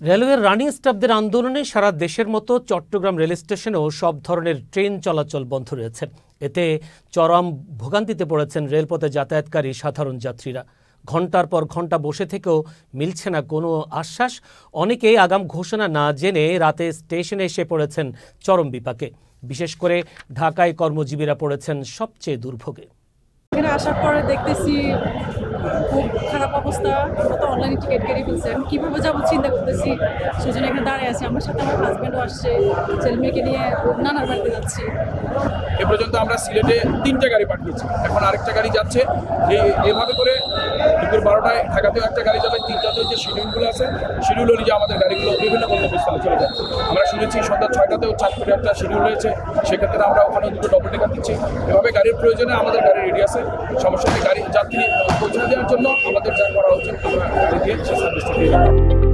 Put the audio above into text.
রেলওয়ের রানিং স্টাফদের আন্দোলনে সারা দেশের মতো চট্টগ্রাম রেল স্টেশনেও সব ধরনের ট্রেন চলাচল বন্ধ রয়েছে। এতে চরম ভোগান্তিতে পড়েছেন রেলপথে যাতায়াতকারী সাধারণ যাত্রীরা। ঘন্টার পর ঘন্টা বসে থেকেও মিলছে না কোনো আশ্বাস। অনেকেই আগাম ঘোষণা না জেনে রাতে স্টেশনে এসে পড়েছেন চরম বিপাকে। বিশেষ করে ঢাকায় কর্মজীবীরা পড়েছেন সবচেয়ে দুর্ভোগে। এখানে আসার পরে দেখতেছি খুব খারাপ অবস্থা। আমরা তো অনলাইনে টিকিট কেটে ফেলছি, আমি কীভাবে যাবো চিন্তা করতেছি। সেই জন্য এখানে দাঁড়িয়ে আছি। আমার সাথে আমার হাজব্যান্ডও আসছে, ছেলে মেয়েকে নিয়ে নানার বাড়িতে যাচ্ছি। এ পর্যন্ত আমরা সিলেটে 3টা গাড়ি পাঠিয়েছি, এখন আরেকটা গাড়ি যাচ্ছে। এভাবে করে দুপুর 12টায় ঢাকাতেও একটা গাড়ি যাবে, 3টাতেও যে শিডিউলগুলো আছে শিডিউল অনুযায়ী আমাদের গাড়িগুলো বিভিন্ন গন্তব্যস্থলে চলে যায়। আমরা শুনেছি সন্ধ্যা 6টাতেও চাঁদপুরে একটা শিডিউল রয়েছে, সেক্ষেত্রে আমরা ওখানে দুটো ডবল টেকার দিচ্ছি। এভাবে গাড়ির প্রয়োজনে আমাদের গাড়ি রেডি আছে। সমস্যা নেই, গাড়ি যাত্রী পৌঁছে দেওয়ার জন্য আমাদের যা করা উচিত আমরা দিয়ে সে সার্ভিসটা দিয়ে